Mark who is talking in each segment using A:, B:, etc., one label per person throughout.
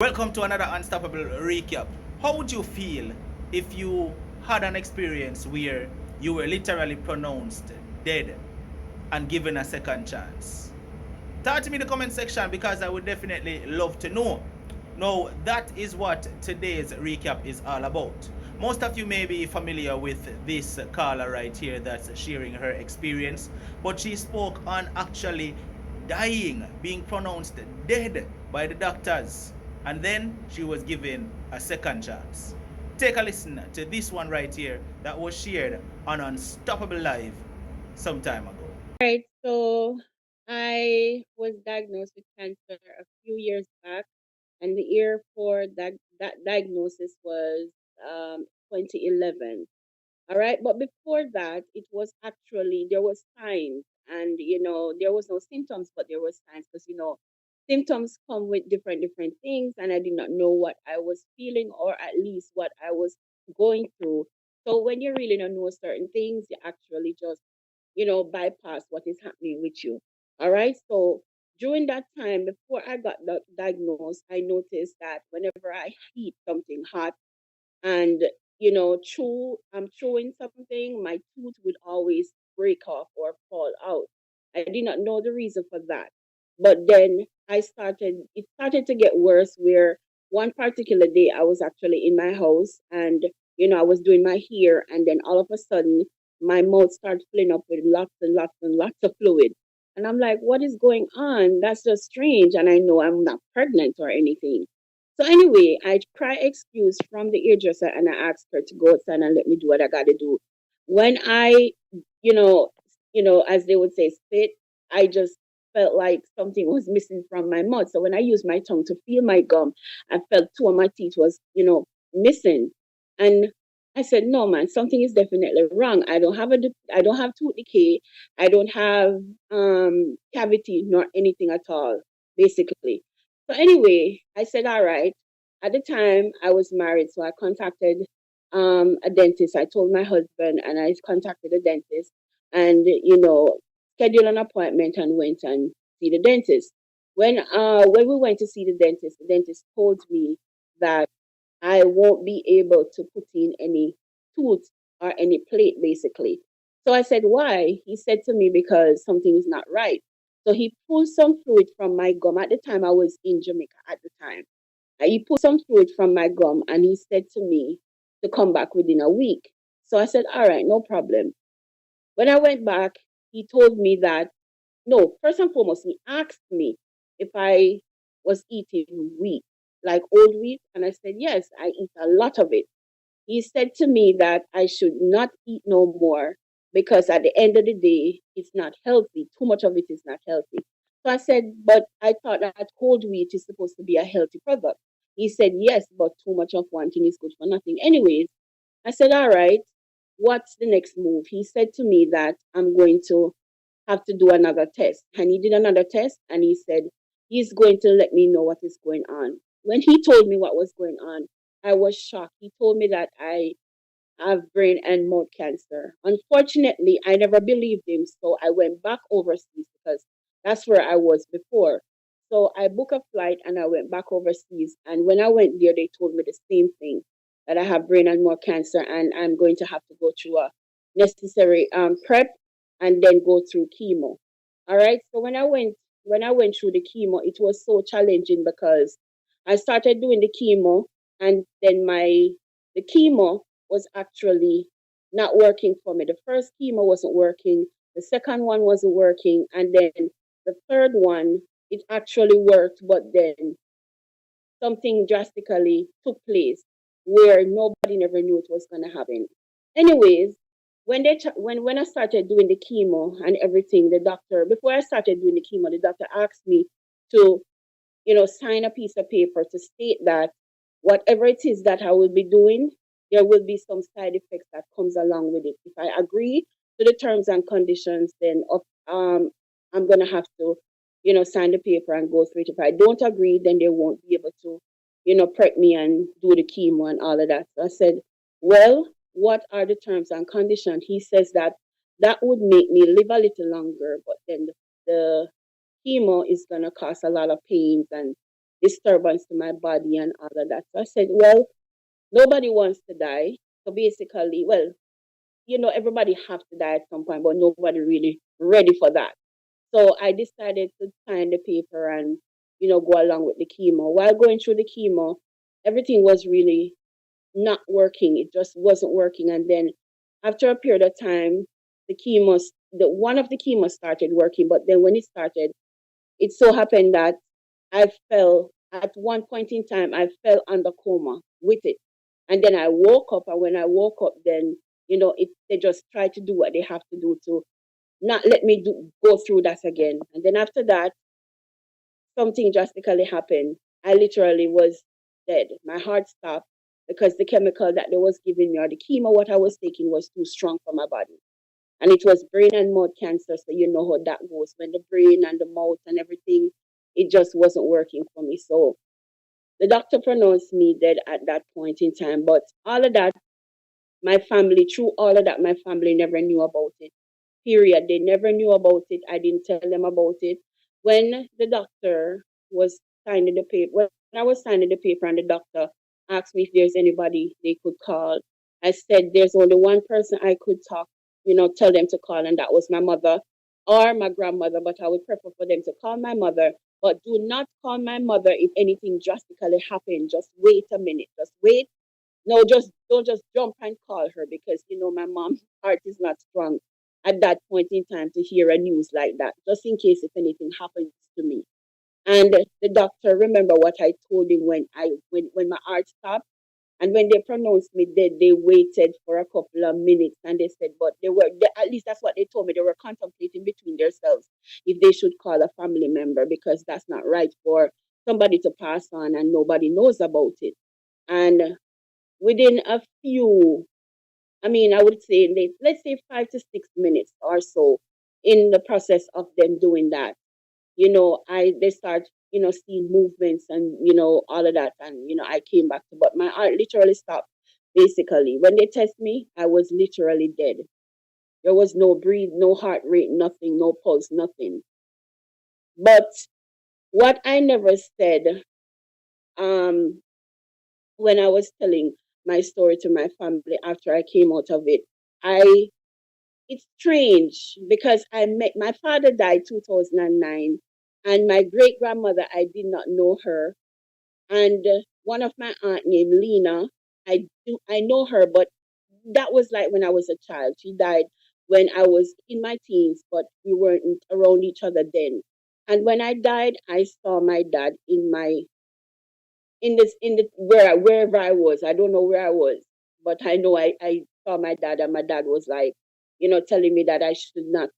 A: Welcome to another Unstoppable recap. How would you feel if you had an experience where you were literally pronounced dead and given a second chance? Talk to me in the comment section because I would definitely love to know. Now, that is what today's recap is all about. Most of you may be familiar with this caller right here that's sharing her experience, but she spoke on actually dying, being pronounced dead by the doctors, and then she was given a second chance. Take a listen to this one right here that was shared on Unstoppable Live some time ago.
B: Right, so I was diagnosed with cancer a few years back, and the year for that diagnosis was 2011. All right, but before that, it was actually there was signs, and there was no symptoms, but there was signs because symptoms come with different things, and I did not know what I was feeling or at least what I was going through. So when you really don't know certain things, you actually just bypass what is happening with you. All right. So during that time, before I got diagnosed, I noticed that whenever I heat something hot and, I'm chewing something, my tooth would always break off or fall out. I did not know the reason for that. But then it started to get worse where one particular day I was actually in my house and, I was doing my hair and then all of a sudden my mouth started filling up with lots and lots and lots of fluid. And I'm like, what is going on? That's just strange. And I know I'm not pregnant or anything. So anyway, I cry excuse from the hairdresser and I asked her to go outside and let me do what I gotta do. When I, you know, as they would say, spit, I just felt like something was missing from my mouth. So when I used my tongue to feel my gum, I felt two of my teeth was, missing. And I said, no, man, something is definitely wrong. I don't have tooth decay. I don't have cavity nor anything at all, basically. So anyway, I said, all right. At the time, I was married, so I contacted a dentist. I told my husband, and I contacted a dentist, and scheduled an appointment and went and see the dentist. When we went to see the dentist told me that I won't be able to put in any tooth or any plate, basically. So I said, why? He said to me, because something is not right. So he pulled some fluid from my gum. At the time, I was in Jamaica at the time. He pulled some fluid from my gum and he said to me to come back within a week. So I said, all right, no problem. When I went back, he told me that, no, first and foremost, he asked me if I was eating wheat, like old wheat. And I said, yes, I eat a lot of it. He said to me that I should not eat no more because at the end of the day, it's not healthy. Too much of it is not healthy. So I said, but I thought that whole wheat is supposed to be a healthy product. He said, yes, but too much of one thing is good for nothing. Anyways, I said, all right, what's the next move? He said to me that I'm going to have to do another test. And he did another test and he said he's going to let me know what is going on. When he told me what was going on, I was shocked. He told me that I have brain and mouth cancer. Unfortunately, I never believed him, so I went back overseas because that's where I was before. So I booked a flight and I went back overseas. And when I went there, they told me the same thing that I have brain and mouth cancer and I'm going to have to go through a necessary prep and then go through chemo. All right. So when I went through the chemo, it was so challenging because I started doing the chemo and then the chemo was actually not working for me. The first chemo wasn't working, the second one wasn't working, and then the third one, it actually worked, but then something drastically took place where nobody never knew it was going to happen. Anyways, when I started doing the chemo and everything, the doctor before I started doing the chemo, the doctor asked me to sign a piece of paper to state that whatever it is that I will be doing, there will be some side effects that comes along with it. If I agree to the terms and conditions, then I'm gonna have to, sign the paper and go through it. If I don't agree, then they won't be able to, prep me and do the chemo and all of that. So I said, well, what are the terms and conditions? He says that that would make me live a little longer, but then the chemo is going to cause a lot of pains and disturbance to my body and all of that. So I said, well, nobody wants to die. So basically, well, everybody have to die at some point, but nobody really ready for that. So I decided to sign the paper and, go along with the chemo. While going through the chemo, everything was really not working. It just wasn't working. And then after a period of time, the one of the chemo started working, but then when it started, it so happened that I fell at one point in time, I fell under coma with it. And then I woke up, and when I woke up, then, they just try to do what they have to do to not let me go through that again. And then after that, something drastically happened. I literally was dead. My heart stopped because the chemical that they was giving me, or the chemo what I was taking, was too strong for my body. And it was brain and mouth cancer, so you know how that goes. When the brain and the mouth and everything, it just wasn't working for me. So the doctor pronounced me dead at that point in time. But all of that, through all of that, my family never knew about it. Period. They never knew about it. I didn't tell them about it. When the doctor was signing the paper, when I was signing the paper and the doctor asked me if there's anybody they could call, I said there's only one person I could tell them to call, and that was my mother or my grandmother. But I would prefer for them to call my mother. But do not call my mother if anything drastically happened. Just wait a minute. Just wait. No, just don't just jump and call her, because my mom's heart is not strong at that point in time to hear a news like that, just in case if anything happens to me. And the doctor, remember what I told him when my heart stopped, and when they pronounced me dead, they waited for a couple of minutes, and they said, but at least that's what they told me, they were contemplating between themselves if they should call a family member, because that's not right for somebody to pass on and nobody knows about it. And within a few, I would say, let's say 5 to 6 minutes or so, in the process of them doing that, they start, seeing movements and, all of that. And, I came back to, but my heart literally stopped. Basically, when they test me, I was literally dead. There was no breathe, no heart rate, nothing, no pulse, nothing. But what I never said, um, when I was telling my story to my family after I came out of it, I it's strange because I met my father died 2009, and my great grandmother, I did not know her, and one of my aunt named Lena, I know her, but that was like when I was a child. She died when I was in my teens, but we weren't around each other then. And when I died, I saw my dad in the wherever I was. I don't know where I was, but I know I saw my dad, and my dad was like, telling me that I should not,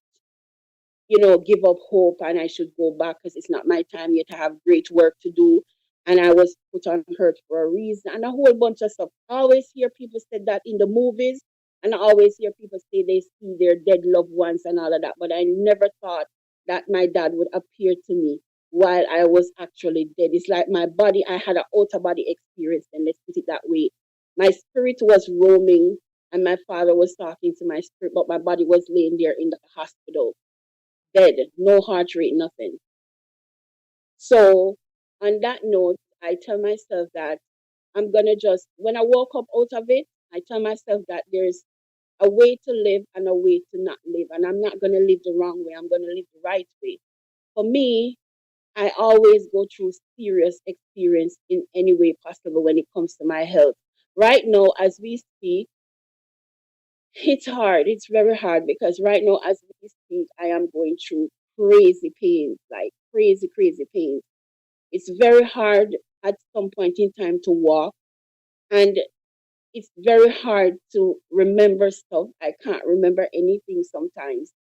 B: give up hope, and I should go back because it's not my time yet. I have great work to do. And I was put on earth for a reason, and a whole bunch of stuff. I always hear people say that in the movies, and I always hear people say they see their dead loved ones and all of that. But I never thought that my dad would appear to me while I was actually dead. It's like my body, I had an outer body experience, and let's put it that way. My spirit was roaming, and my father was talking to my spirit, but my body was laying there in the hospital dead, no heart rate, nothing. So, on that note, I tell myself that I'm gonna just, when I woke up out of it, I tell myself that there's a way to live and a way to not live. And I'm not gonna live the wrong way, I'm gonna live the right way. For me, I always go through serious experience in any way possible when it comes to my health. Right now, as we speak, it's hard. It's very hard because right now, as we speak, I am going through crazy pains, like crazy, crazy pains. It's very hard at some point in time to walk, and it's very hard to remember stuff. I can't remember anything sometimes.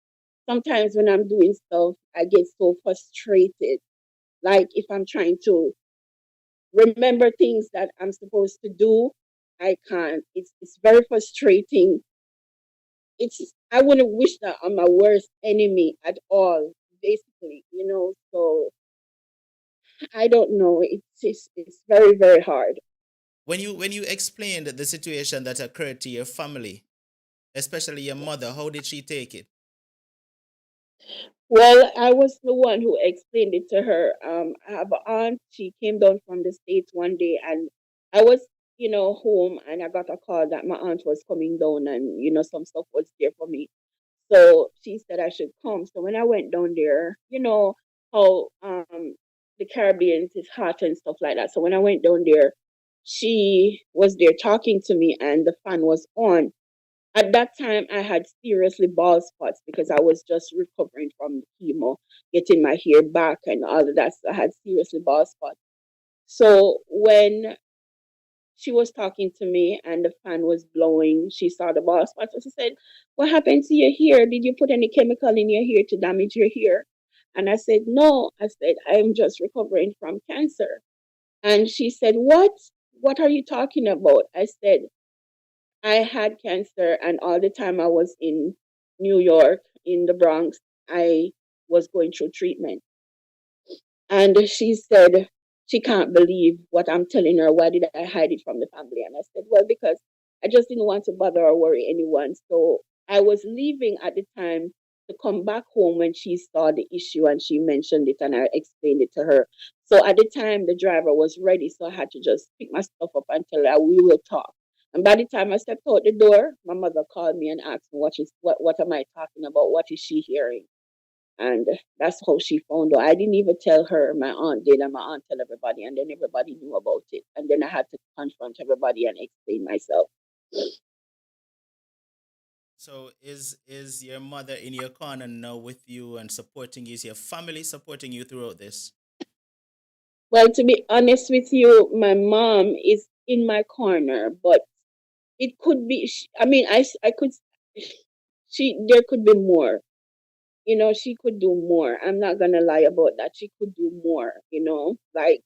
B: Sometimes when I'm doing stuff, I get so frustrated. Like if I'm trying to remember things that I'm supposed to do, I can't. It's very frustrating. I wouldn't wish that on my worst enemy at all, basically, So I don't know. It's very, very hard.
A: When you explained the situation that occurred to your family, especially your mother, how did she take it?
B: Well, I was the one who explained it to her. I have an aunt. She came down from the States one day, and I was, home, and I got a call that my aunt was coming down, and some stuff was there for me. So she said I should come. So when I went down there, how the Caribbean is hot and stuff like that. So when I went down there, she was there talking to me, and the fan was on. At that time, I had seriously bald spots because I was just recovering from the chemo, getting my hair back and all of that. So I had seriously bald spots. So when she was talking to me and the fan was blowing, she saw the bald spots. So she said, "What happened to your hair? Did you put any chemical in your hair to damage your hair?" And I said, "No." I said, "I'm just recovering from cancer." And she said, "What? What are you talking about?" I said, "I had cancer, and all the time I was in New York, in the Bronx, I was going through treatment." And she said she can't believe what I'm telling her. Why did I hide it from the family? And I said, "Well, because I just didn't want to bother or worry anyone." So I was leaving at the time to come back home when she saw the issue and she mentioned it and I explained it to her. So at the time the driver was ready, so I had to just pick my stuff up and tell her we will talk. And by the time I stepped out the door, my mother called me and asked me what am I talking about? What is she hearing? And that's how she found out. I didn't even tell her. My aunt did, and my aunt tell everybody, and then everybody knew about it. And then I had to confront everybody and explain myself.
A: So is your mother in your corner now with you and supporting you? Is your family supporting you throughout this?
B: Well, to be honest with you, my mom is in my corner, but it could be. I mean, I could. There could be more. She could do more. I'm not gonna lie about that. She could do more. Like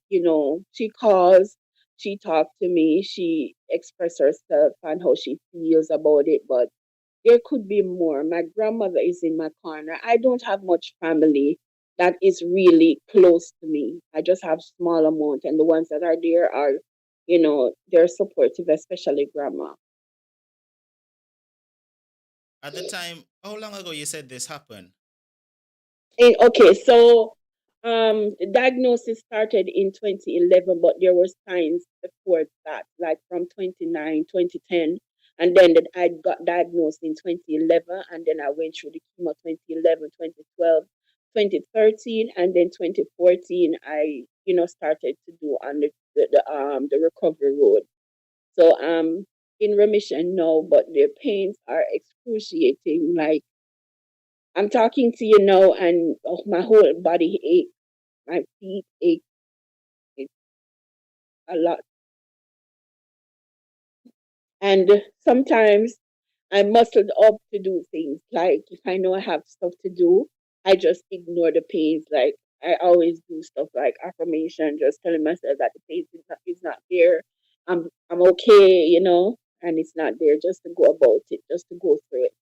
B: she calls, she talks to me, she expresses herself and how she feels about it, but there could be more. My grandmother is in my corner. I don't have much family that is really close to me. I just have small amount, and the ones that are there are, they're supportive, especially grandma.
A: At the time, how long ago you said this happened?
B: Okay, so the diagnosis started in 2011, but there were signs before that, like from 2010, and then I got diagnosed in 2011, and then I went through the chemo 2011, 2012, 2013, and then 2014 I started to do on the recovery road. So in remission now, but the pains are excruciating. Like I'm talking to you now, and my whole body ache, my feet ache. It's a lot, and sometimes I'm muscled up to do things. Like if I know I have stuff to do, I just ignore the pains. Like I always do stuff like affirmation, just telling myself that the pain is not there. I'm okay, and it's not there. Just to go about it, just to go through it.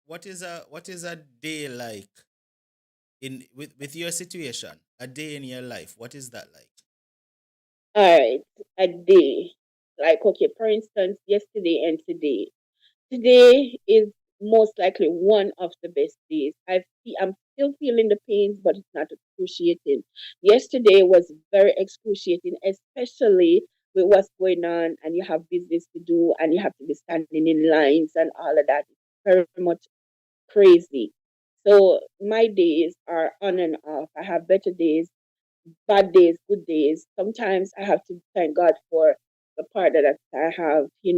A: What is a day like with your situation? A day in your life. What is that like?
B: All right, a day. Like okay, for instance, yesterday and today. Today is most likely one of the best days. I'm still feeling the pains, but it's not excruciating. Yesterday was very excruciating, especially with what's going on, and you have business to do, and you have to be standing in lines and all of that. It's very much crazy. So my days are on and off. I have better days, bad days, good days. Sometimes I have to thank God for the partner that I have. He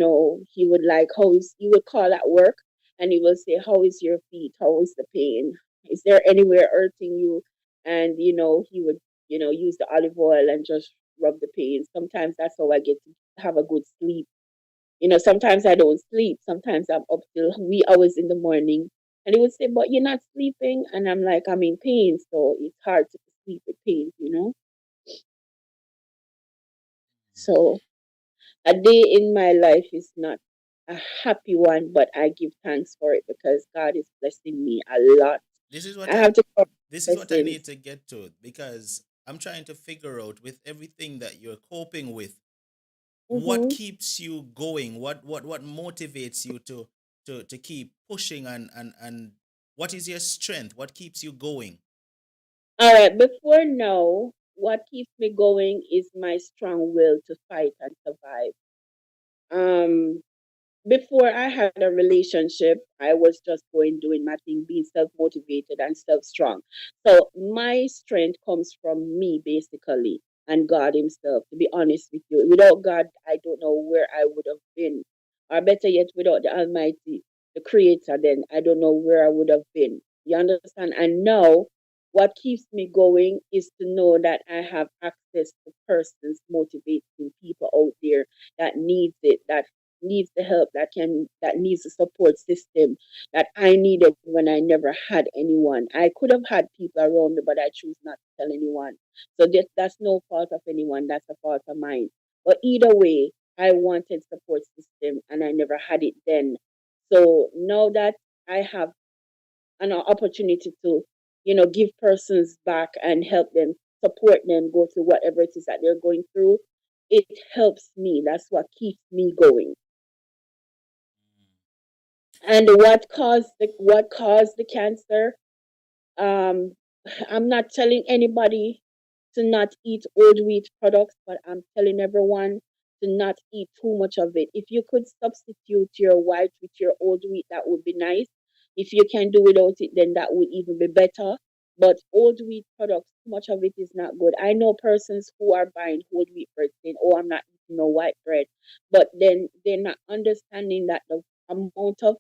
B: would like, he would call at work and he will say, "How is your feet? How is the pain? Is there anywhere hurting you?" And, he would, use the olive oil and just rub the pain. Sometimes that's how I get to have a good sleep. Sometimes I don't sleep. Sometimes I'm up till wee hours in the morning. And he would say, "But you're not sleeping." And I'm like, "I'm in pain." So it's hard to sleep with pain. So a day in my life is not a happy one, but I give thanks for it because God is blessing me a lot.
A: This is what
B: I
A: I
B: have to count
A: this is what I need
B: blessings.
A: to get to because I'm trying to figure out with everything that you're coping with, what
B: Mm-hmm.
A: keeps you going? What motivates you to keep pushing and what is your strength? What keeps you going?
B: All right, before now, what keeps me going is my strong will to fight and survive. Um, Before I had a relationship, I was just going doing my thing, being self motivated and self strong. So my strength comes from me basically and God Himself. To be honest with you, without God, I don't know where I would have been, or better yet, without the Almighty, the Creator, then I don't know where I would have been. You understand? And now, what keeps me going is to know that I have access to persons, motivating people out there that needs it, that needs the help, that needs the support system that I needed when I never had anyone. I could have had people around me, but I choose not to tell anyone. So that's no fault of anyone. That's a fault of mine. But either way, I wanted support system and I never had it then. So now that I have an opportunity to, give persons back and help them, support them, go through whatever it is that they're going through, it helps me. That's what keeps me going. And what caused the cancer? Um, I'm not telling anybody to not eat old wheat products, but I'm telling everyone to not eat too much of it. If you could substitute your white with your old wheat, that would be nice. If you can do without it, then that would even be better. But old wheat products, too much of it is not good. I know persons who are buying whole wheat bread saying, "Oh, I'm not eating no white bread," but then they're not understanding that the amount of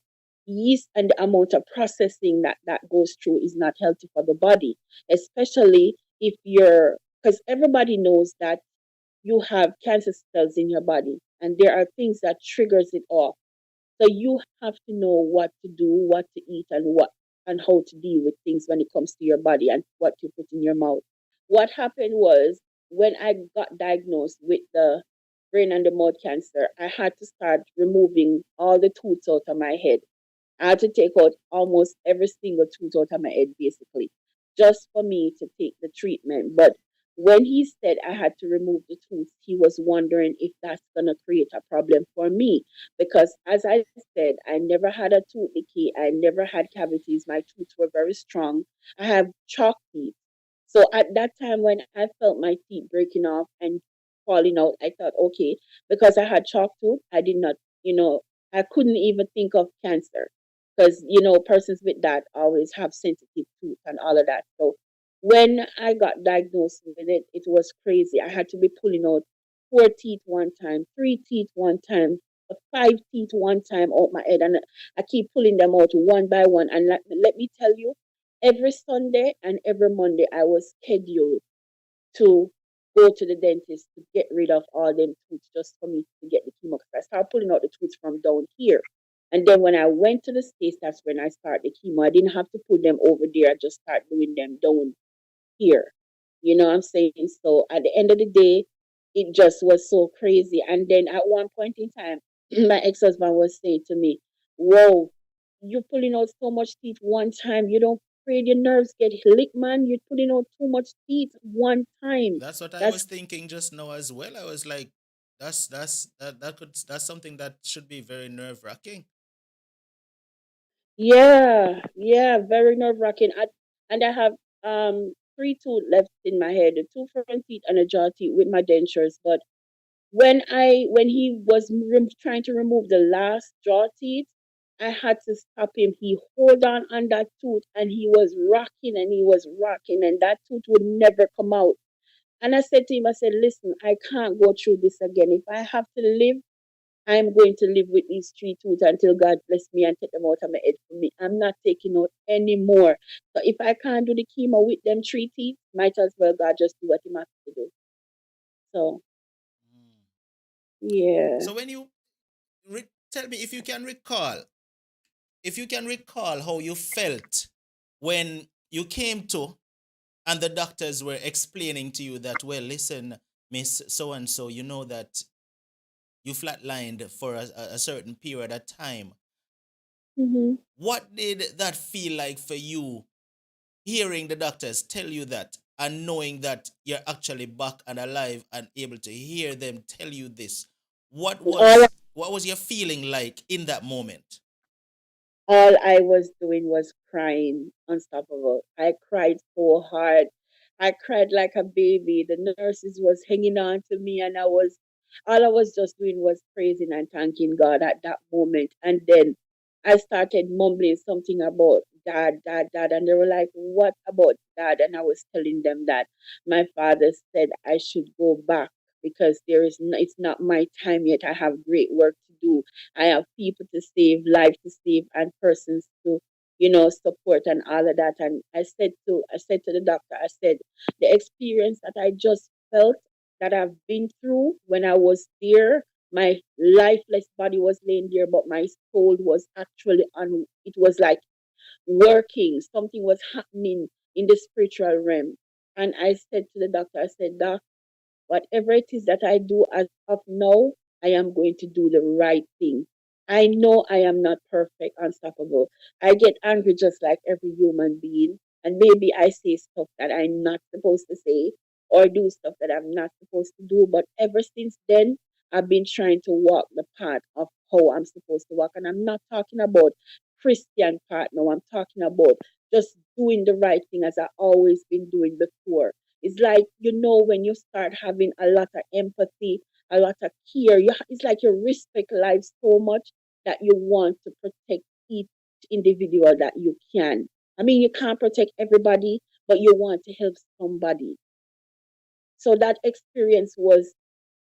B: yeast and the amount of processing that goes through is not healthy for the body, especially if you're, because everybody knows that you have cancer cells in your body and there are things that triggers it off. So you have to know what to do, what to eat, and how to deal with things when it comes to your body and what you put in your mouth. What happened was, when I got diagnosed with the brain and the mouth cancer, I had to start removing all the tooth out of my head. I had to take out almost every single tooth out of my head, basically, just for me to take the treatment. But when he said I had to remove the tooth, he was wondering if that's going to create a problem for me. Because, as I said, I never had a tooth decay, I never had cavities, my teeth were very strong. I have chalk teeth. So at that time, when I felt my teeth breaking off and falling out, I thought, okay, because I had chalk tooth, I did not, I couldn't even think of cancer because persons with that always have sensitive tooth and all of that. So when I got diagnosed with it, it was crazy. I had to be pulling out four teeth one time, three teeth one time, five teeth one time out my head, and I keep pulling them out one by one. And let me tell you, every Sunday and every Monday I was scheduled to go to the dentist to get rid of all them tooth just for me to get the chemo. Because I started pulling out the tooth from down here. And then when I went to the States, that's when I started the chemo. I didn't have to put them over there. I just started doing them down here. You know what I'm saying? So at the end of the day, it just was so crazy. And then at one point in time, my ex husband was saying to me, "Whoa, you're pulling out so much teeth one time. You don't afraid your nerves get licked, man. You're pulling out too much teeth one time."
A: That's what I
B: That's
A: was thinking just now as well. I was like, that's something that should be very nerve wracking.
B: Yeah, yeah, very nerve wracking. And I have three tooth left in my head, the two front teeth and a jaw teeth with my dentures. But when he was trying to remove the last jaw teeth, I had to stop him. He hold on that tooth and he was rocking and that tooth would never come out. And I said to him, I said, "Listen, I can't go through this again. If I have to live, I'm going to live with these three tooth until God bless me and take them out of my head for me. I'm not taking out any more. So if I can't do the chemo with them three teeth, might as well God just do what he has to do." So
A: Mm.
B: yeah.
A: So when you tell me if you can recall how you felt when you came to and the doctors were explaining to you that, well, listen, Miss So and so, you know that you flatlined for a certain period of time.
B: Hmm.
A: What did that feel like for you, hearing the doctors tell you that and knowing that you're actually back and alive and able to hear them tell you this?
B: All
A: What was your feeling like in that moment?
B: all I was doing was crying unstoppable. I cried so hard. I cried like a baby. The nurses was hanging on to me, and all I was just doing was praising and thanking God at that moment. And then I started mumbling something about dad, dad, dad, and they were like, "What about dad?" And I was telling them that my father said I should go back because it's not my time yet. I have great work to do. I have people to save, lives to save, and persons to, support and all of that. And I said to the doctor, I said, the experience that I just felt that I've been through when I was there, my lifeless body was laying there, but my soul was actually on. It was like working. Something was happening in the spiritual realm. And I said to the doctor, I said, Doc, whatever it is that I do as of now, I am going to do the right thing. I know I am not perfect, unstoppable. I get angry just like every human being. And maybe I say stuff that I'm not supposed to say or do stuff that I'm not supposed to do. But ever since then, I've been trying to walk the path of how I'm supposed to walk. And I'm not talking about Christian part now. I'm talking about just doing the right thing as I've always been doing before. It's like, when you start having a lot of empathy, a lot of care, it's like you respect life so much that you want to protect each individual that you can. I mean, you can't protect everybody, but you want to help somebody. So that experience was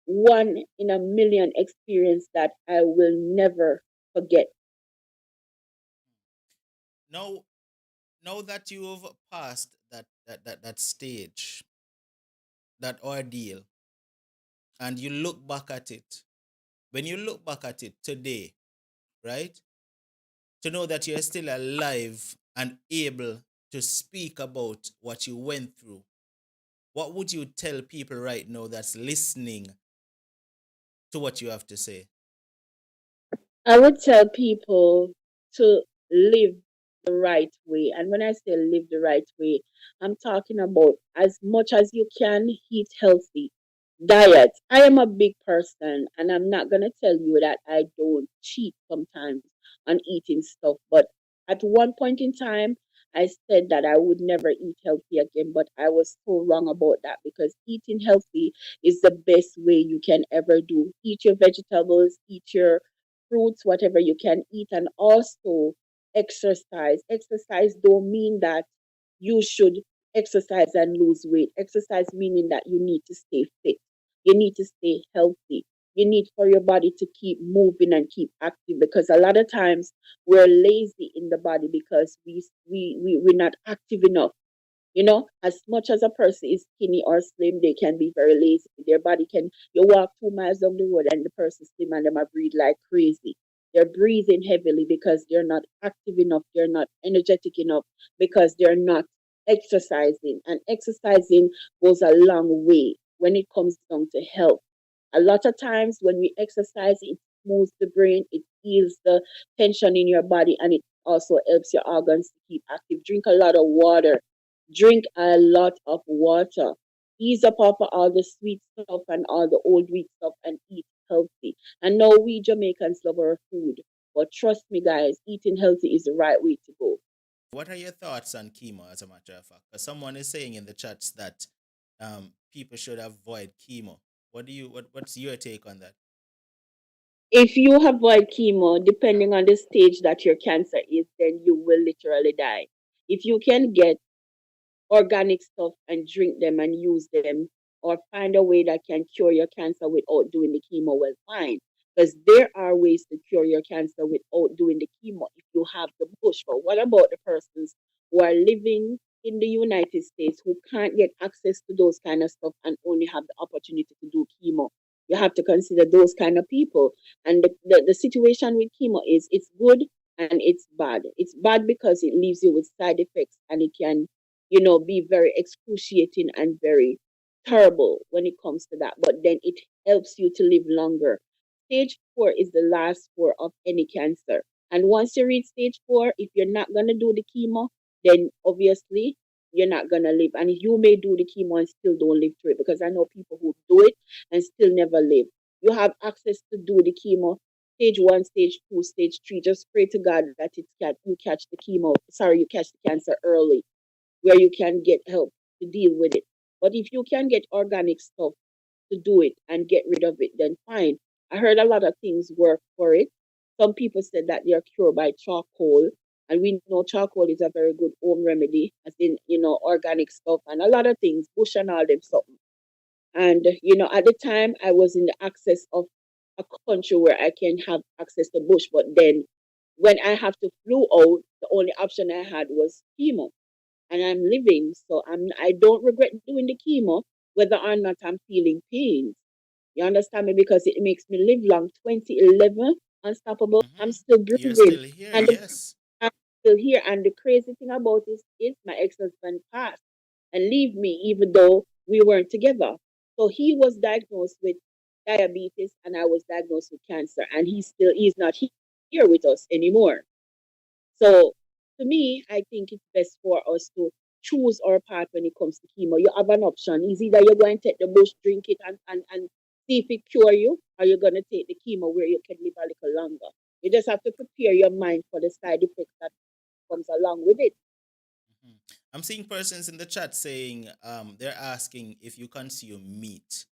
B: one in a million experience that I will never forget.
A: Now, now that you've passed that stage, that ordeal, and you look back at it, when you look back at it today, right? To know that you're still alive and able to speak about what you went through, what would you tell people right now that's listening to what you have to say?
B: I would tell people to live the right way. And when I say live the right way, I'm talking about as much as you can eat healthy. Diet. I am a big person and I'm not going to tell you that I don't cheat sometimes on eating stuff. But at one point in time, I said that I would never eat healthy again, but I was so wrong about that because eating healthy is the best way you can ever do. Eat your vegetables, eat your fruits, whatever you can eat, and also exercise. Exercise don't mean that you should exercise and lose weight. Exercise meaning that you need to stay fit. You need to stay healthy. You need for your body to keep moving and keep active because a lot of times we're lazy in the body because we're not active enough. As much as a person is skinny or slim, they can be very lazy. Their body can, you walk 2 miles down the road and the person slim and them a breathe like crazy. They're breathing heavily because they're not active enough. They're not energetic enough because they're not exercising. And exercising goes a long way when it comes down to health. A lot of times when we exercise, it smooths the brain, it heals the tension in your body, and it also helps your organs to keep active. Drink a lot of water. Drink a lot of water. Ease up off of all the sweet stuff and all the old weak stuff and eat healthy. And know we Jamaicans love our food. But trust me, guys, eating healthy is the right way to go.
A: What are your thoughts on chemo, as a matter of fact? Because someone is saying in the chats that people should avoid chemo. What's your take on that?
B: If you avoid chemo, depending on the stage that your cancer is, then you will literally die. If you can get organic stuff and drink them and use them, or find a way that can cure your cancer without doing the chemo, well, fine. Because there are ways to cure your cancer without doing the chemo if you have the push. But what about the persons who are living in the United States who can't get access to those kind of stuff and only have the opportunity to do chemo? You have to consider those kind of people. And the situation with chemo is it's good and it's bad. It's bad because it leaves you with side effects and it can be very excruciating and very terrible when it comes to that. But then it helps you to live longer. Stage 4 is the last 4 of any cancer. And once you reach stage 4, if you're not going to do the chemo, then obviously you're not going to live. And you may do the chemo and still don't live through it because I know people who do it and still never live. You have access to do the chemo. stage 1, stage 2, stage 3. Just pray to God that you catch the chemo. Sorry, you catch the cancer early, where you can get help to deal with it. But if you can get organic stuff to do it and get rid of it, then fine. I heard a lot of things work for it. Some people said that they're cured by charcoal, and we know charcoal is a very good home remedy, as in, organic stuff and a lot of things, bush and all them something. And, at the time, I was in the access of a country where I can have access to bush. But then when I have to flew out, the only option I had was chemo. And I'm living, so I don't regret doing the chemo, whether or not I'm feeling pain. You understand me? Because it makes me live long. 2011, unstoppable. I'm
A: Mm-hmm.
B: still
A: You're
B: breathing.
A: still here,
B: And
A: yes.
B: I'm still here. And the crazy thing about this is my ex-husband passed and leave me even though we weren't together. So he was diagnosed with diabetes and I was diagnosed with cancer. And he's not here with us anymore. So to me, I think it's best for us to choose our path when it comes to chemo. You have an option. It's either you're going to take the bush, drink it, and see if it cure you, or you're going to take the chemo where you can live a little longer. You just have to prepare your mind for the side effects that comes along with it.
A: Mhm. I'm seeing persons in the chat saying they're asking if you consume meat.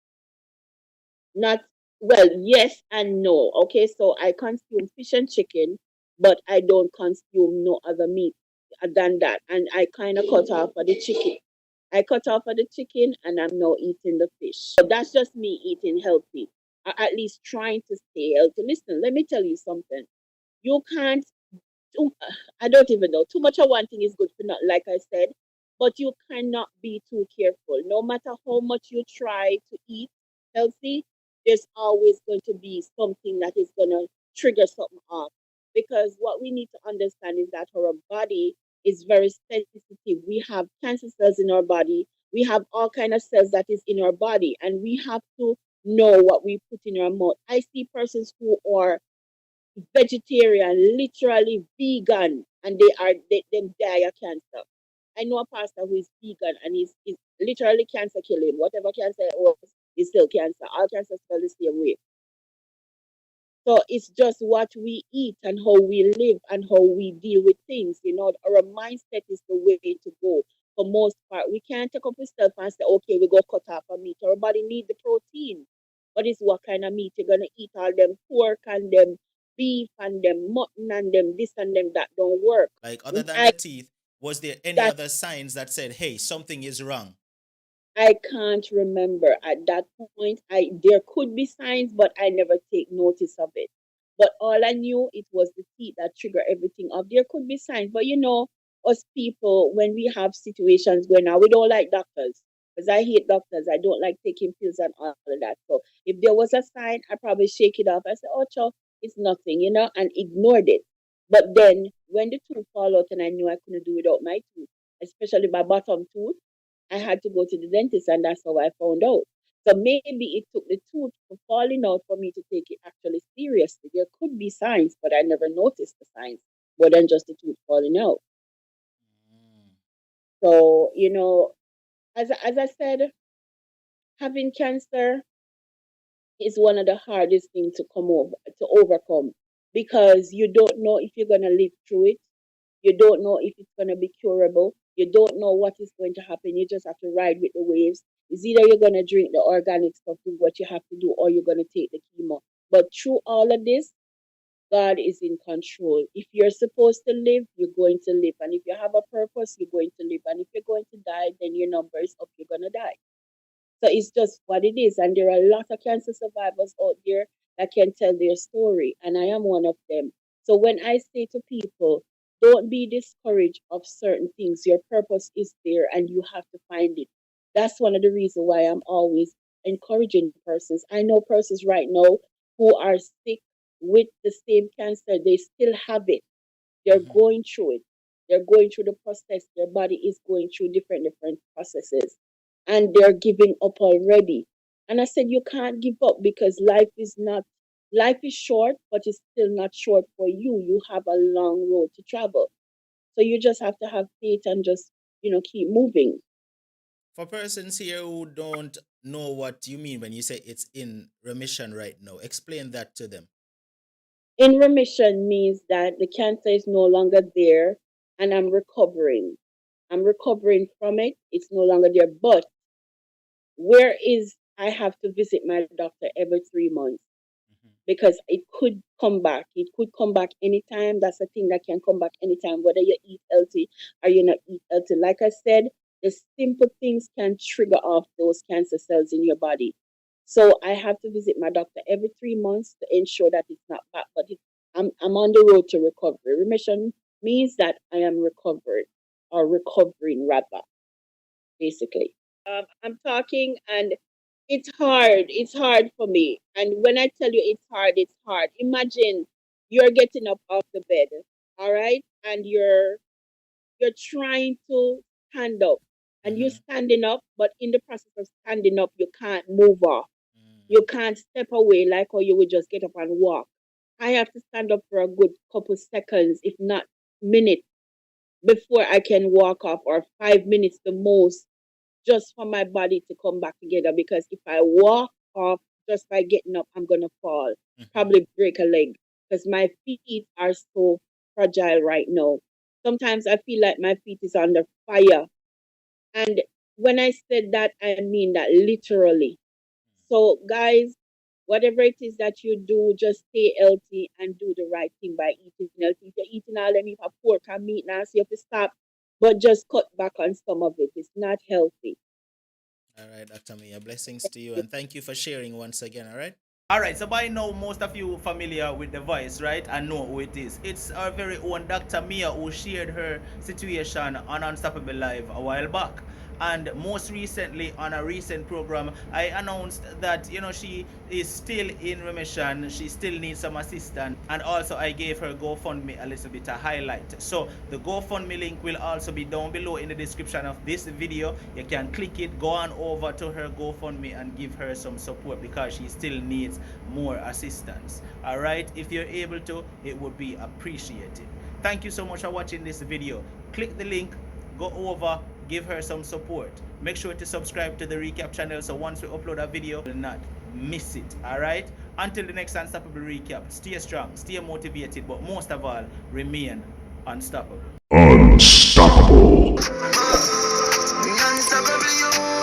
B: Not well, yes and no. Okay, so I consume fish and chicken, but I don't consume no other meat than that. And I kind of cut off of the chicken. I cut off of the chicken and I'm now eating the fish. So that's just me eating healthy, or at least trying to stay healthy. Listen, let me tell you something. You can't too, I don't even know. Too much of one thing is good for not, like I said, but you cannot be too careful. No matter how much you try to eat healthy, there's always going to be something that is going to trigger something off. Because what we need to understand is that our body is very sensitive. We have cancer cells in our body. We have all kind of cells that is in our body, and we have to know what we put in our mouth. I see persons who are vegetarian, literally vegan, and them die of cancer. I know a pastor who is vegan and is literally cancer killing. Whatever cancer it was, is still cancer. All cancer spelled the same way. So it's just what we eat and how we live and how we deal with things. Our mindset is the way to go. For most part, we can't take up ourselves and say, okay, we go cut off a meat. Our body need the protein. But it's what kind of meat you're gonna eat? All them pork and them beef and them mutton and them this and them that don't work.
A: Like other than
B: I
A: the teeth, was there any
B: that
A: other signs that said, "Hey, something is wrong"?
B: I can't remember at that point. There could be signs, but I never take notice of it. But all I knew it was the teeth that trigger everything up. There could be signs, but us people, when we have situations going on, we don't like doctors. Because I hate doctors. I don't like taking pills and all of that. So if there was a sign, I probably shake it off. I say, "Oh, Cho, it's nothing," and ignored it. But then when the tooth fall out and I knew I couldn't do without my tooth, especially my bottom tooth, I had to go to the dentist, and that's how I found out. So maybe it took the tooth for falling out for me to take it actually seriously. There could be signs, but I never noticed the signs more than just the tooth falling out.
A: Mm.
B: So, as I said, having cancer is one of the hardest things to overcome, because you don't know if you're gonna live through it. You don't know if it's gonna be curable. You don't know what is going to happen. You just have to ride with the waves. It's either you're gonna drink the organic stuff, do what you have to do, or you're gonna take the chemo. But through all of this, God is in control. If you're supposed to live, you're going to live. And if you have a purpose, you're going to live. And if you're going to die, then your number is up, you're gonna die. So it's just what it is. And there are a lot of cancer survivors out there that can tell their story. And I am one of them. So when I say to people, don't be discouraged of certain things. Your purpose is there and you have to find it. That's one of the reasons why I'm always encouraging persons. I know persons right now who are sick with the same cancer, they still have it. They're
A: Mm-hmm.
B: going through it. They're going through the process. Their body is going through different processes, and they're giving up already. And I said, you can't give up, because life is short, but it's still not short for you. You have a long road to travel. So you just have to have faith and just, keep moving.
A: For persons here who don't know what you mean when you say it's in remission right now, explain that to them.
B: In remission means that the cancer is no longer there and I'm recovering. I'm recovering from it. It's no longer there. But where is I have to visit my doctor every 3 months
A: Mhm.
B: because it could come back. It could come back anytime. That's a thing that can come back anytime, whether you eat healthy or you not eat healthy. Like I said, the simple things can trigger off those cancer cells in your body. So I have to visit my doctor every 3 months to ensure that it's not back. But I'm on the road to recovery. Remission means that I am recovered or recovering rather, basically. I'm talking and it's hard. It's hard for me. And when I tell you it's hard, it's hard. Imagine you're getting up off the bed, all right, and you're trying to stand up, and you're
A: Mhm.
B: standing up, but in the process of standing up, you can't move off.
A: Mm.
B: You can't step away like how you would just get up and walk. I have to stand up for a good couple seconds, if not minutes, before I can walk off, or 5 minutes the most, just for my body to come back together. Because if I walk off just by getting up, I'm gonna fall,
A: Mhm.
B: probably break a leg, because my feet are so fragile right now. Sometimes I feel like my feet is under fire. And when I said that, I mean that literally. So, guys, whatever it is that you do, just stay healthy and do the right thing by eating healthy. If you're eating all them, if you have pork and meat now, so you have to stop, but just cut back on some of it. It's not healthy.
A: All right, Dr. Mia, blessings to you and thank you for sharing once again. All right. Alright, so by now most of you familiar with the voice, right? And know who it is. It's our very own Dr. Mia who shared her situation on Unstoppable Live a while back. And most recently on a recent program, I announced that she is still in remission. She still needs some assistance, and also I gave her GoFundMe a little bit of highlight. So the GoFundMe link will also be down below in the description of this video. You can click it, go on over to her GoFundMe and give her some support because she still needs more assistance. All right, if you're able to, it would be appreciated. Thank you so much for watching this video. Click the link, go over, give her some support. Make sure to subscribe to the recap channel so once we upload a video, you will not miss it. All right, until the next Unstoppable recap, stay strong, stay motivated, but most of all, remain unstoppable.
C: Unstoppable. Unstoppable.